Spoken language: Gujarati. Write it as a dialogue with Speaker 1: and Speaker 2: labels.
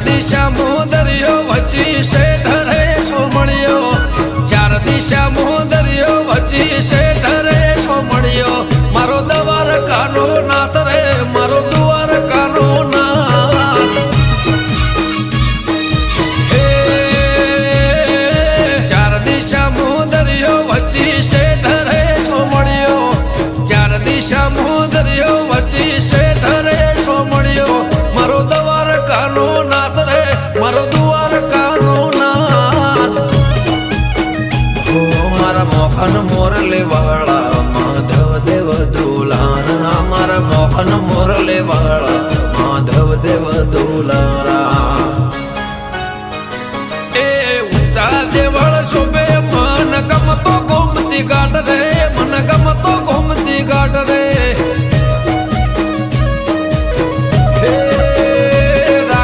Speaker 1: દિશા દરિયો વચ્ચી શેઠ રે સોમણિયો ચાર દિશા દરિયો વચ્ચી શેઠ રે સોમણિયો મારો દ્વારકાનો નાથ રે મારો દ્વારકાનો નાથ હે ચાર દિશા દરિયો વચ્ચી શેઠ રે સોમણિયો ચાર દિશા દરિયો વચ્ચી શેઠ રે સોમણિયો મારો દ્વારકાનો